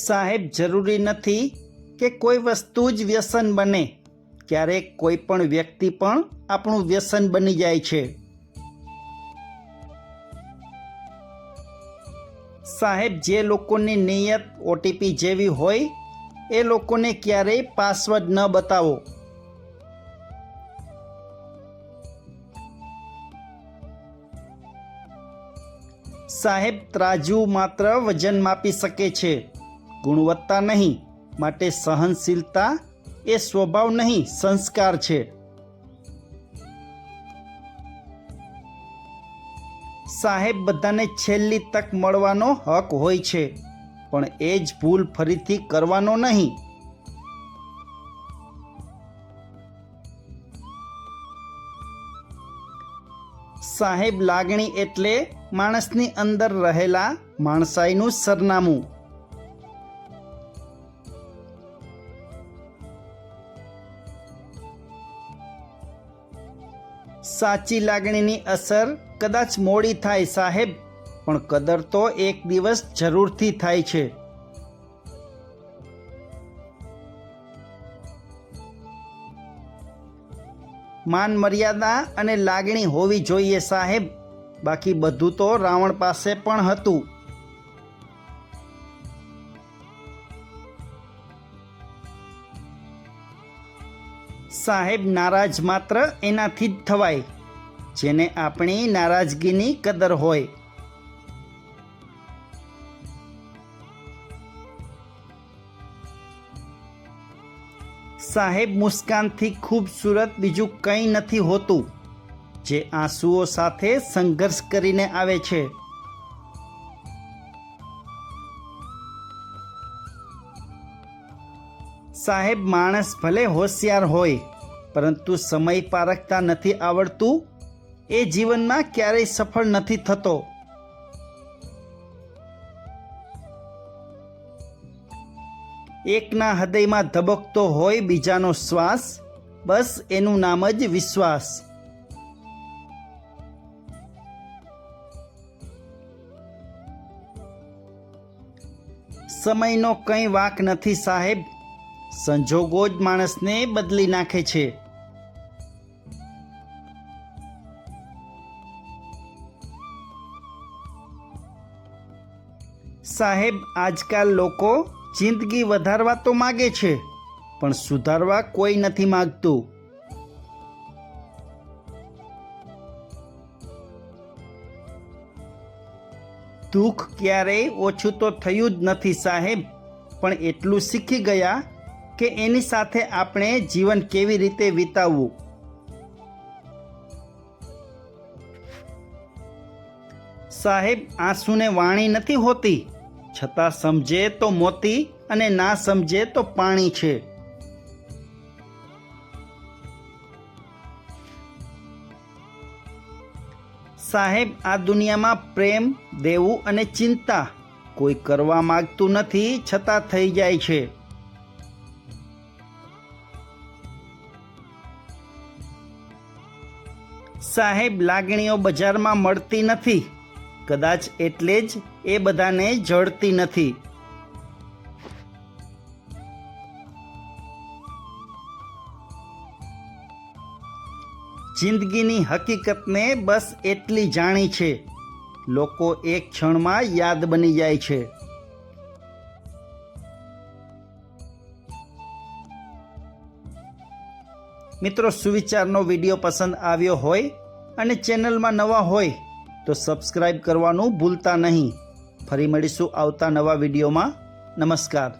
સાહેબ, જરૂરી નથી કે કોઈ વસ્તુ જ વ્યસન બને. ક્યારેક કોઈ પણ વ્યક્તિ પણ આપણું વ્યસન બની જાય છે. સાહેબ, જે લોકોની નિયત ઓટીપી જેવી હોય એ લોકોને ક્યારેય પાસવર્ડ ન બતાવો. સાહેબ, ત્રાજુ માત્ર વજન માપી શકે છે, ગુણવત્તા નહીં. માટે સહનશીલતા એ સ્વભાવ નહીં, સંસ્કાર છે. સાહેબ, બધાને છેલ્લી તક મળવાનો હક હોય છે, પણ એ જ ભૂલ ફરીથી કરવાનો નહીં. સાહેબ, લાગણી એટલે માણસની અંદર રહેલા માણસાઈનું સરનામું. સાચી લાગણીની અસર કદાચ મોડી થાય સાહેબ, પણ કદર તો એક દિવસ જરૂરથી થાય છે. માન મર્યાદા અને લાગણી હોવી જોઈએ સાહેબ, બાકી બધું તો રાવણ પાસે પણ હતું. સાહેબ, નારાજ માત્ર એનાથી જ થવાય જેને આપણી નારાજગીની કદર હોય. સાહેબ, મુસ્કાનથી ખૂબસૂરત બીજું કંઈ નથી હોતું, જે આંસુઓ સાથે સંઘર્ષ કરીને આવે છે. સાહેબ, માણસ ભલે હોશિયાર હોય, પરંતુ સમય પારખતા નથી આવડતું એ જીવનમાં ક્યારેય સફળ નથી થતો. એકના હૃદયમાં ધબકતો હોય બીજાનો શ્વાસ, બસ એનું નામ જ વિશ્વાસ. સમયનો કંઈ વાંક નથી સાહેબ, સંજોગો જ માણસને બદલી નાખે છે. સાહેબ, આજકાલ લોકો જિંદગી વધારવા તો માગે છે, પણ સુધારવા કોઈ નથી માગતું. દુઃખ ક્યારેય ઓછું તો થયું જ નથી સાહેબ, પણ એટલું શીખી ગયા કે એની સાથે આપણે જીવન કેવી રીતે વિતાવવું. સાહેબ, આંસુને વાણી નથી હોતી, છતાં સમજે તો મોતી અને ના સમજે તો પાણી છે. સાહેબ, આ દુનિયામાં પ્રેમ, દેવું અને ચિંતા કોઈ કરવા માંગતું નથી, છતાં થઈ જાય છે. સાહેબ, લાગણીઓ બજારમાં મળતી નથી, કદાચ એટલે જ એ બધાને જડતી નથી. જિંદગીની હકીકતને બસ એટલી જાણી છે, લોકો એક ક્ષણમાં યાદ બની જાય છે. મિત્રો, સુવિચારનો વિડીયો પસંદ આવ્યો હોય અને ચેનલમાં નવા હોય તો સબસ્ક્રાઈબ કરવાનું ભૂલતા નહીં. ફરી મળીશું આવતા નવા વિડીયોમાં. નમસ્કાર.